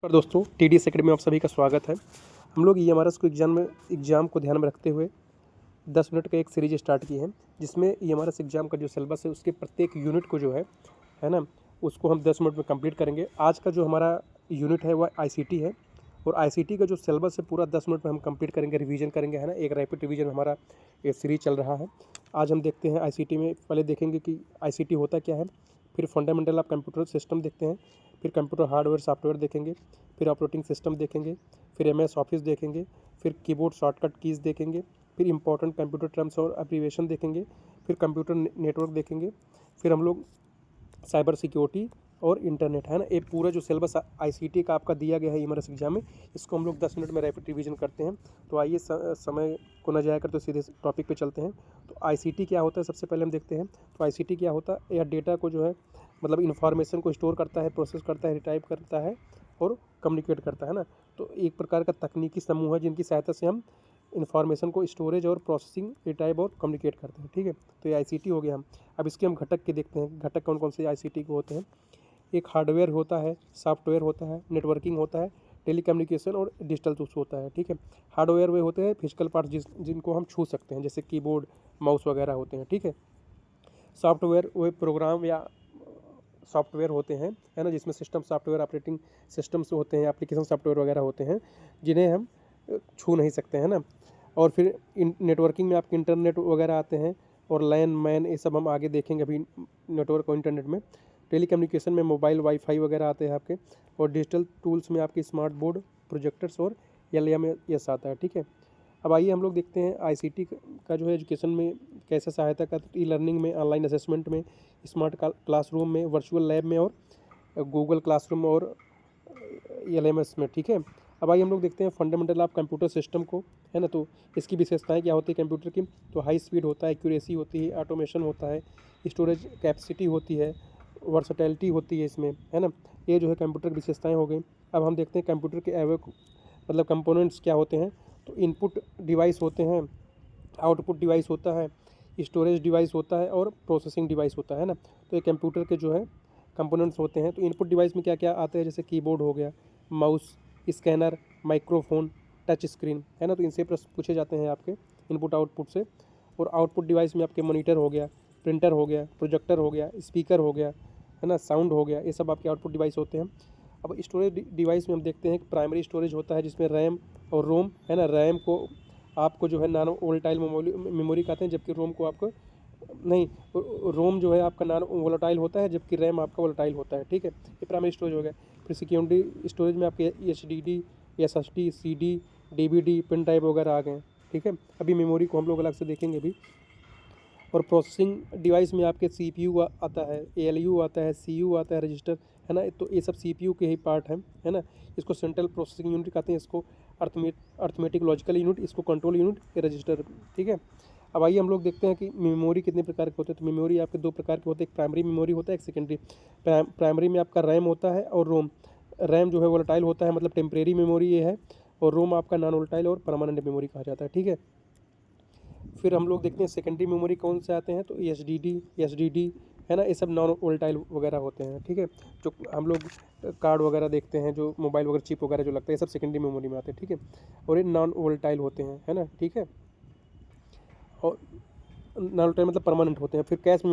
पर दोस्तों TDS academy में आप सभी का स्वागत है। हम लोग EMRS को एग्ज़ाम को ध्यान में रखते हुए 10 मिनट का एक सीरीज स्टार्ट की है, जिसमें EMRS एग्ज़ाम का जो सिलेबस है उसके प्रत्येक यूनिट को जो है ना, उसको हम 10 मिनट में कंप्लीट करेंगे। आज का जो हमारा यूनिट है वह ICT है और ICT का जो सिलेबस है पूरा 10 मिनट में हम कंप्लीट करेंगे, रिवीजन करेंगे, है ना। एक रैपिड रिवीजन हमारा ये सीरीज चल रहा है। आज हम देखते हैं ICT में, पहले देखेंगे कि ICT होता क्या है, फिर फंडामेंटल ऑफ कंप्यूटर सिस्टम देखते हैं, फिर कंप्यूटर हार्डवेयर सॉफ्टवेयर देखेंगे, फिर ऑपरेटिंग सिस्टम देखेंगे, फिर MS ऑफिस देखेंगे, फिर कीबोर्ड शॉर्टकट कीज़ देखेंगे, फिर इंपॉर्टेंट कंप्यूटर टर्म्स और एब्रीविएशन देखेंगे, फिर कंप्यूटर नेटवर्क देखेंगे, फिर हम लोग साइबर सिक्योरिटी और इंटरनेट, है ना। ये पूरा जो सिलेबस ICT का आपका दिया गया है EMRS एग्जाम में, इसको हम लोग 10 मिनट में रैपिड रिवीजन करते हैं। तो आइए समय को न जाया कर तो सीधे टॉपिक पे चलते हैं। तो ICT क्या होता है, सबसे पहले हम देखते हैं। तो ICT क्या होता है, यह डेटा को जो है मतलब इन्फॉर्मेशन को स्टोर करता है, प्रोसेस करता है, रिटाइप करता है और कम्युनिकेट करता है ना। तो एक प्रकार का तकनीकी समूह है जिनकी सहायता से हम इन्फॉर्मेशन को स्टोरेज और प्रोसेसिंग, रिटाइप और कम्युनिकेट करते हैं, ठीक है। तो ये ICT हो गया। हम अब इसके हम घटक के देखते हैं, घटक कौन कौन से ICT के होते हैं। एक हार्डवेयर होता है, सॉफ्टवेयर होता है, नेटवर्किंग होता है, टेलीकम्युनिकेशन और डिजिटल टूल्स होता है, ठीक है। हार्डवेयर वे होते हैं फिजिकल पार्ट जिनको हम छू सकते हैं, जैसे कीबोर्ड, माउस वगैरह होते हैं, ठीक है। सॉफ्टवेयर वे प्रोग्राम या सॉफ्टवेयर होते हैं, है ना, जिसमें सिस्टम सॉफ्टवेयर, ऑपरेटिंग सिस्टम्स होते हैं, एप्लीकेशन सॉफ्टवेयर वगैरह होते हैं जिन्हें हम छू नहीं सकते हैं ना। और फिर नेटवर्किंग में आपके इंटरनेट वगैरह आते हैं और लैन मैन, ये सब हम आगे देखेंगे अभी नेटवर्क और इंटरनेट में। टेलीकम्युनिकेशन में मोबाइल, वाईफाई वगैरह आते हैं आपके। और डिजिटल टूल्स में आपके स्मार्ट बोर्ड, प्रोजेक्टर्स और LMS आता है, ठीक है। अब आइए हम लोग देखते हैं ICT का जो है एजुकेशन में कैसे सहायता करता है। लर्निंग में, ऑनलाइन असेसमेंट में, स्मार्ट क्लासरूम में, वर्चुअल लैब में और गूगल क्लासरूम और LMS में, ठीक है। अब आइए हम लोग देखते हैं फंडामेंटल ऑफ कंप्यूटर सिस्टम को, है ना। तो इसकी विशेषताएं क्या होती है कंप्यूटर की। तो हाई स्पीड होता है, एक्यूरेसी होती है, ऑटोमेशन होता है, स्टोरेज कैपेसिटी होती है, वर्सटैलिटी होती है इसमें, है ना। ये जो है कंप्यूटर की विशेषताएं हो गई। अब हम देखते हैं कंप्यूटर के मतलब कंपोनेंट्स क्या होते हैं। तो इनपुट डिवाइस होते हैं, आउटपुट डिवाइस होता है, स्टोरेज डिवाइस होता है और प्रोसेसिंग डिवाइस होता है ना। तो ये कंप्यूटर के जो है कंपोनेंट्स होते हैं। तो इनपुट डिवाइस में क्या क्या आते हैं, जैसे कीबोर्ड हो गया, mouse, scanner, microphone, touch screen, है ना। तो इनसे प्रश्न पूछे जाते हैं आपके इनपुट आउटपुट से। और आउटपुट डिवाइस में आपके मॉनिटर हो गया, प्रिंटर हो गया, प्रोजेक्टर हो गया, स्पीकर हो गया, है ना, साउंड हो गया, ये सब आपके आउटपुट डिवाइस होते हैं। अब स्टोरेज डिवाइस में हम देखते हैं कि प्राइमरी स्टोरेज होता है जिसमें रैम और रोम, है ना। रैम को आपको जो है नैनो वोलेटाइल मेमोरी कहते हैं, जबकि रोम को आपको नहीं, रोम जो है आपका नॉन वोलेटाइल होता है, जबकि रैम आपका वोलेटाइल होता है, ठीक है। ये प्राइमरी स्टोरेज हो गया। फिर सिक्योरिटी स्टोरेज में आपके HDD, SSD, CD, DVD, pen drive वगैरह आ गए, ठीक है। अभी मेमोरी को हम लोग अलग से देखेंगे भी। और प्रोसेसिंग डिवाइस में आपके CPU आता है, ALU आता है, CU आता है, रजिस्टर, है ना। तो ये सब CPU के ही पार्ट हैं, है ना। इसको सेंट्रल प्रोसेसिंग यूनिट कहते हैं, इसको अर्थमेटिक लॉजिकल यूनिट, इसको कंट्रोल यूनिट, ये रजिस्टर, ठीक है। अब आइए हम लोग देखते हैं कि मेमोरी कितने प्रकार के होते हैं। तो मेमोरी आपके दो प्रकार के होते हैं, एक प्राइमरी मेमोरी होता है, एक सेकेंडरी। प्राइमरी में आपका रैम होता है और रोम। रैम जो है वोलेटाइल होता है, मतलब टेम्परेरी मेमोरी ये है, और रोम आपका नॉन वोलेटाइल और परमानेंट मेमोरी कहा जाता है, ठीक है। फिर हम लोग देखते हैं सेकेंडरी मेमोरी कौन से आते हैं। तो SSD, है ना, ये सब नॉन वोलेटाइल वगैरह होते हैं, ठीक है। जो हम लोग कार्ड वगैरह देखते हैं, जो मोबाइल वगैरह चिप वगैरह जो लगता है, ये सब सेकेंडरी मेमोरी में आते हैं, ठीक है। और ये नॉन वोलेटाइल होते हैं, है ना, ठीक है। और नॉन वोलेटाइल मतलब परमानेंट होते हैं। फिर कैश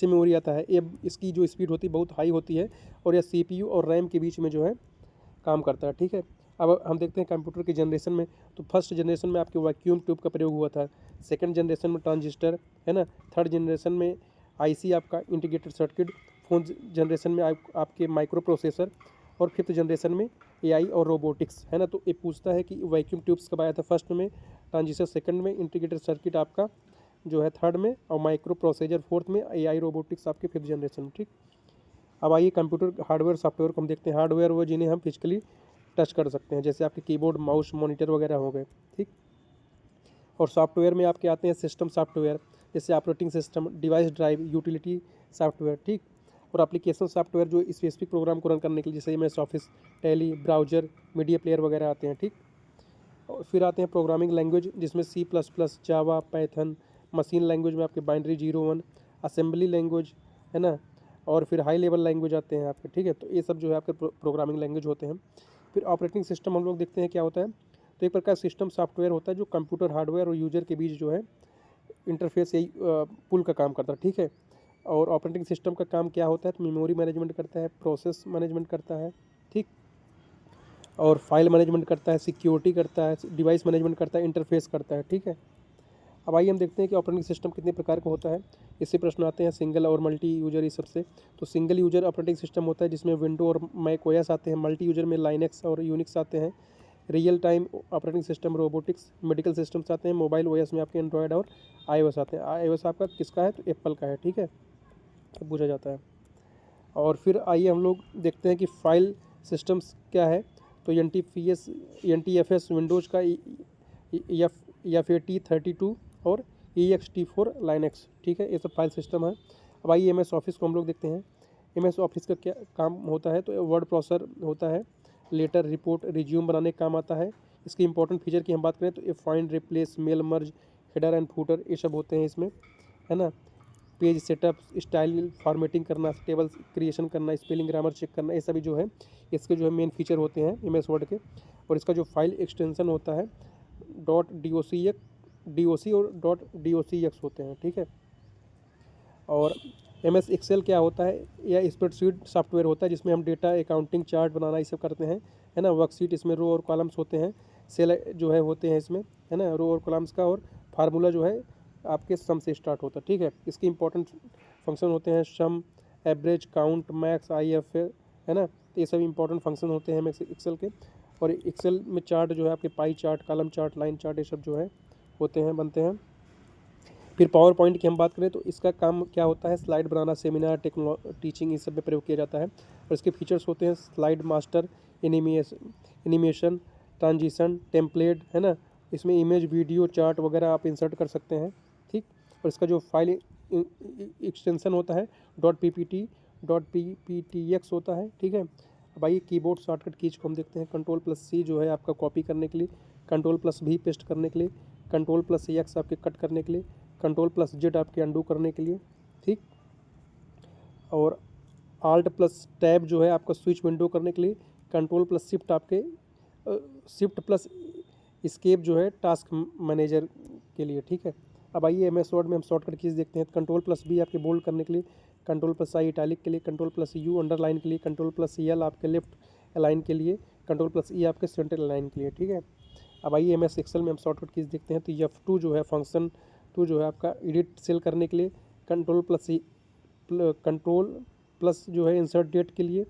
मेमोरी आता है, ये इसकी जो स्पीड होती है बहुत हाई होती है और यह CPU और रैम के बीच में जो है काम करता है, ठीक है। अब हम देखते हैं कंप्यूटर की जनरेशन में। तो फर्स्ट जनरेशन में आपके वैक्यूम ट्यूब का प्रयोग हुआ था, सेकंड जनरेशन में ट्रांजिस्टर, है ना, थर्ड जनरेशन में IC आपका इंटीग्रेटेड सर्किट, फोर्थ जनरेशन में आपके माइक्रो प्रोसेसर, और फिफ्थ जनरेशन में AI और रोबोटिक्स, है ना। तो ये पूछता है कि वैक्यूम ट्यूब्स कब आया था, फर्स्ट में, ट्रांजिस्टर सेकंड में, इंटीग्रेटेड सर्किट आपका जो है थर्ड में, और माइक्रो प्रोसेसर फोर्थ में, AI रोबोटिक्स आपके फिफ्थ जनरेशन में, ठीक। अब आइए कंप्यूटर हार्डवेयर सॉफ्टवेयर को हम देखते हैं। हार्डवेयर वो जिन्हें हम फिजिकली टच कर सकते हैं, जैसे आपके कीबोर्ड, माउस, मॉनिटर वगैरह हो गए, ठीक। और सॉफ्टवेयर में आपके आते हैं सिस्टम सॉफ्टवेयर, जैसे operating system, device drive, utility software, ठीक। और एप्लीकेशन सॉफ्टवेयर जो स्पेसिफिक प्रोग्राम को रन करने के लिए, जैसे MS office, tally, browser, media player वगैरह आते हैं, ठीक। और फिर आते हैं प्रोग्रामिंग लैंग्वेज, जिसमें C++, जावा, पाइथन। मशीन लैंग्वेज में आपके बाइनरी 0 1, असेंबली लैंग्वेज, है ना। और फिर हाई लेवल लैंग्वेज आते हैं आपके, ठीक है। तो ये सब जो है आपके प्रोग्रामिंग लैंग्वेज होते हैं। फिर ऑपरेटिंग सिस्टम हम लोग देखते हैं क्या होता है। तो एक प्रकार सिस्टम सॉफ्टवेयर होता है जो कंप्यूटर हार्डवेयर और यूजर के बीच जो है इंटरफेस यही पुल का काम करता है, ठीक है। और ऑपरेटिंग सिस्टम का काम क्या होता है, तो मेमोरी मैनेजमेंट करता है, प्रोसेस मैनेजमेंट करता है, ठीक, और फाइल मैनेजमेंट करता है, सिक्योरिटी करता है, डिवाइस मैनेजमेंट करता है, इंटरफेस करता है, ठीक है। अब आइए हम देखते हैं कि ऑपरेटिंग सिस्टम कितने प्रकार का होता है। इससे प्रश्न आते हैं सिंगल और मल्टी यूजर, इस सबसे। तो सिंगल यूजर ऑपरेटिंग सिस्टम होता है जिसमें विंडो और मैक ओएस आते हैं। मल्टी यूजर में लाइनक्स और यूनिक्स आते हैं। Real time operating system robotics medical systems आते हैं। मोबाइल ओएस में आपके एंड्रॉयड और iOS आते हैं। iOS आपका किसका है, तो एप्पल का है, ठीक है, तो पूछा जाता है। और फिर आइए हम लोग देखते हैं कि फाइल सिस्टम्स क्या है। तो NTFS विंडोज़ का, या फिर T32 और EXT4 लाइनक्स, ठीक है, ये सब फाइल सिस्टम है। अब आइए MS ऑफिस को हम लोग देखते हैं। MS ऑफिस का क्या काम होता है, तो वर्ड प्रोसेसर होता है, लेटर, रिपोर्ट, रिज्यूम बनाने का काम आता है। इसकी इंपॉर्टेंट फीचर की हम बात करें तो ये find, replace, mail merge, header and footer, ये सब होते हैं इसमें, है ना। पेज सेटअप, स्टाइल फॉर्मेटिंग करना, टेबल क्रिएशन करना, स्पेलिंग ग्रामर चेक करना, ये सभी जो है इसके जो है मेन फीचर होते हैं MS वर्ड के। और इसका जो फाइल एक्सटेंशन होता है .docx और .docx होते हैं, ठीक है। और MS एक्सेल क्या होता है, यह स्प्रेडशीट सॉफ्टवेयर होता है जिसमें हम डेटा, अकाउंटिंग, चार्ट बनाना ये सब करते हैं, है ना। वर्कशीट, इसमें रो और कॉलम्स होते हैं। सेल जो है होते हैं इसमें, है ना, रो और कॉलम्स का। और फार्मूला जो है आपके सम से स्टार्ट होता है, ठीक है। इसके इंपॉर्टेंट फंक्शन होते हैं सम, एवरेज, काउंट, मैक्स, IF, है ना। तो ये सब इंपॉर्टेंट फंक्शन होते हैं एक्सेल के। और एक्सेल में चार्ट जो है आपके pie chart, column chart, line chart, ये सब जो है होते हैं, बनते हैं। फिर पावर पॉइंट की हम बात करें तो इसका काम क्या होता है, स्लाइड बनाना, सेमिनार, टीचिंग, इस सब में प्रयोग किया जाता है। और इसके फीचर्स होते हैं slide master, animation, transition, template, है ना। इसमें इमेज, वीडियो, चार्ट वगैरह आप इंसर्ट कर सकते हैं, ठीक। और इसका जो फाइल एक्सटेंशन होता है .pptx होता है, ठीक है। अब आइए कीबोर्ड शॉर्टकट कीज को हम देखते हैं। Ctrl+C जो है आपका कॉपी करने के लिए, Ctrl+V पेस्ट करने के लिए, Ctrl+X आपके कट करने के लिए, Ctrl+Z आपके अंडू करने के लिए, ठीक। और Alt+Tab जो है आपका स्विच विंडो करने के लिए, Ctrl+Shift आपके Shift+Escape जो है टास्क मैनेजर के लिए, ठीक है। अब आइए MS वर्ड में हम शॉर्टकट कीज देखते हैं। Ctrl+B आपके बोल्ड करने के लिए, Ctrl+I इटैलिक के लिए, Ctrl+U अंडरलाइन के लिए, Ctrl+L आपके लेफ्ट अलाइन के लिए, Ctrl+E आपके सेंटर अलाइन के लिए, ठीक है। अब आइए MS एक्सेल में हम शॉर्टकट कीज देखते हैं। तो F2 जो है फंक्शन 2 जो है आपका एडिट सेल करने के लिए, कंट्रोल प्लस जो है इंसर्ट डेट के लिए,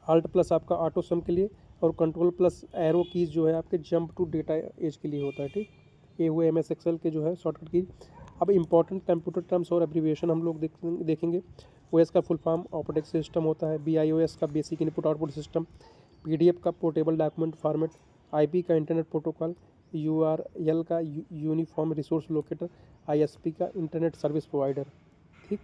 Alt+ आपका ऑटो सम के लिए, और Ctrl+ एरो कीज जो है आपके जंप टू डेटा एज के लिए होता है, ठीक। ये हुए MS एक्सेल के जो है शॉर्टकट कीज। अब इंपॉर्टेंट कंप्यूटर टर्म्स और एब्रीविएशन हम लोग देखेंगे। OS का फुल फॉर्म ऑपरेटिंग सिस्टम होता है। BIOS का basic input output system, PDF का पोर्टेबल डॉक्यूमेंट फॉर्मेट, IP का इंटरनेट प्रोटोकॉल, URL का यूनिफॉर्म रिसोर्स लोकेटर, ISP का इंटरनेट सर्विस प्रोवाइडर, ठीक।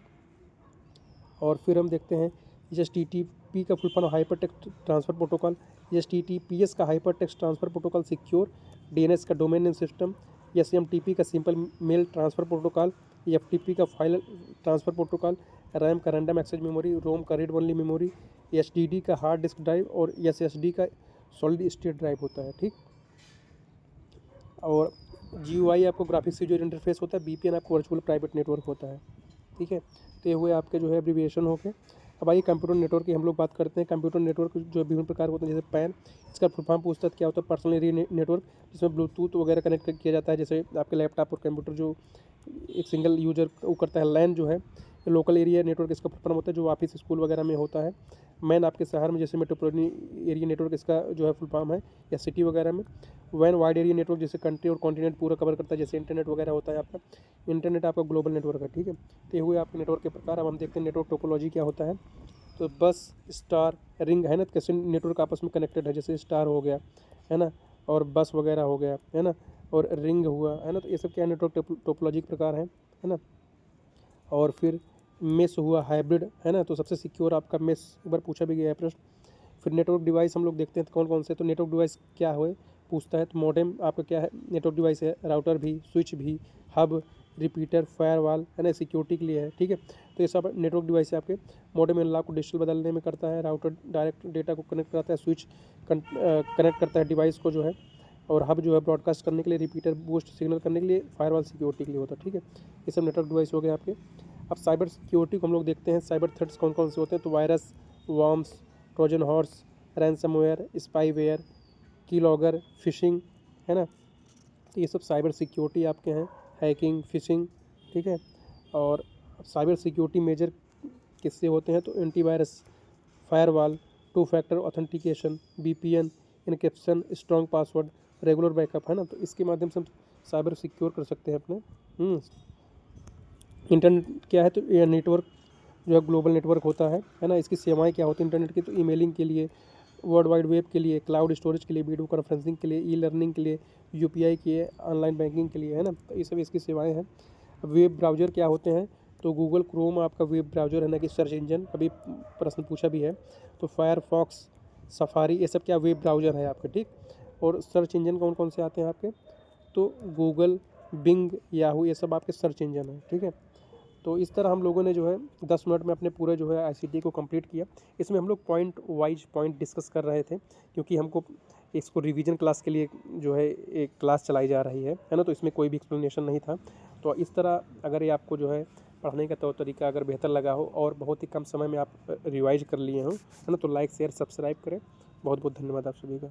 और फिर हम देखते हैं HTTP का full form hyper text transfer protocol, HTTPS का hyper text transfer protocol secure, DNS का डोमेन नेम सिस्टम, SMTP का simple mail transfer protocol, FTP का फाइल ट्रांसफ़र प्रोटोकॉल, RAM का रैंडम एक्सेस मेमोरी, रोम का रीड ओनली मेमोरी, HDD का hard disk drive, और SSD का solid state drive होता है, ठीक। और GUI आपको ग्राफिक्स यूजर इंटरफेस होता है। VPN आपको वर्चुअल प्राइवेट नेटवर्क होता है, ठीक है। तो ये हुए आपके जो है एब्रीविएशन हो गए। अब आइए कंप्यूटर नेटवर्क की हम लोग बात करते हैं। कंप्यूटर नेटवर्क जो विभिन्न प्रकार होते हैं, जैसे पैन, इसका फुल फॉर्म पूछता है क्या होता है, पर्सनल एरिया नेटवर्क, जिसमें ब्लूटूथ वगैरह कनेक्ट किया जाता है। जैसे आपके लैपटॉप और कंप्यूटर जो एक सिंगल यूजर वो करता है। लैन जो है लोकल एरिया नेटवर्क, इसका फुल फॉर्म होता है, जो ऑफिस स्कूल वगैरह में होता है। मैन आपके शहर में जैसे मेट्रोपॉलिटन एरिया नेटवर्क, इसका जो है फुल फॉर्म है, या सिटी वगैरह में। वैन वाइड एरिया नेटवर्क, जैसे कंट्री और कॉन्टिनेंट पूरा कवर करता है, जैसे इंटरनेट वगैरह होता है आपका। इंटरनेट आपका ग्लोबल नेटवर्क है, ठीक है। तो ये हुए आपके नेटवर्क के प्रकार। अब हम देखते हैं नेटवर्क टोपोलॉजी क्या होता है। तो बस, स्टार, रिंग, है ना, कैसे नेटवर्क आपस में कनेक्टेड है, जैसे स्टार हो गया, है ना, और बस वगैरह हो गया, है ना, और रिंग हुआ, है ना। तो ये सब क्या नेटवर्क टोपोलॉजी के प्रकार है ना। और फिर मेस हुआ, हाइब्रिड, है ना। तो सबसे सिक्योर आपका मेस एक बार पूछा भी गया है प्रश्न। फिर नेटवर्क डिवाइस हम लोग देखते हैं तो कौन कौन से। तो नेटवर्क डिवाइस क्या है पूछता है, तो मॉडेम आपका क्या है, नेटवर्क डिवाइस है। राउटर भी, स्विच भी, हब, रिपीटर, फायरवॉल, है ना, सिक्योरिटी के लिए है, ठीक है। तो ये सब नेटवर्क डिवाइस है आपके। मॉडेम अनलॉक को डिजिटल बदलने में करता है, राउटर डायरेक्ट डेटा को कनेक्ट कराता है, स्विच कनेक्ट करता है डिवाइस को जो है, और हब जो है ब्रॉडकास्ट करने के लिए, रिपीटर बूस्ट सिग्नल करने के लिए, फायरवॉल सिक्योरिटी के लिए होता है, ठीक है। ये सब नेटवर्क डिवाइस हो गए आपके। अब साइबर सिक्योरिटी को हम लोग देखते हैं, साइबर थ्रेट्स कौन कौन से होते हैं। तो virus, worms, Trojan horse, ransomware, spyware, keylogger, phishing, है ना। तो ये सब साइबर सिक्योरिटी आपके हैं, हैकिंग, फिशिंग, ठीक है। और साइबर सिक्योरिटी मेजर किससे होते हैं, तो antivirus, firewall, two factor authentication, VPN, encryption, strong password, regular backup, है ना। तो इसके माध्यम से हम साइबर सिक्योर कर सकते हैं अपने। इंटरनेट क्या है, तो ये नेटवर्क जो है ग्लोबल नेटवर्क होता है ना। इसकी सेवाएं क्या होती हैं इंटरनेट की, तो ईमेलिंग के लिए, वर्ल्ड वाइड वेब के लिए, क्लाउड स्टोरेज के लिए, वीडियो कॉन्फ्रेंसिंग के लिए, ई लर्निंग के लिए, यूपीआई के, ऑनलाइन बैंकिंग के लिए, है ना। तो ये सब इसकी सेवाएं हैं। वेब ब्राउज़र क्या होते हैं, तो गूगल क्रोम आपका वेब ब्राउज़र है ना, कि सर्च इंजन, कभी प्रश्न पूछा भी है। तो फायरफॉक्स, सफारी, ये सब क्या वेब ब्राउज़र है आपके, ठीक। और सर्च इंजन कौन कौन से आते हैं आपके, तो गूगल, बिंग, याहू, ये सब आपके सर्च इंजन है, ठीक है। तो इस तरह हम लोगों ने जो है 10 मिनट में अपने पूरे जो है आईसीटी को कंप्लीट किया। इसमें हम लोग पॉइंट वाइज पॉइंट डिस्कस कर रहे थे, क्योंकि हमको इसको रिवीजन क्लास के लिए जो है एक क्लास चलाई जा रही है ना। तो इसमें कोई भी एक्सप्लेनेशन नहीं था। तो इस तरह अगर ये आपको जो है पढ़ने का तौर तरीका अगर बेहतर लगा हो और बहुत ही कम समय में आप रिवाइज कर लिए हो, है ना, तो लाइक शेयर सब्सक्राइब करें। बहुत बहुत धन्यवाद आप सभी का।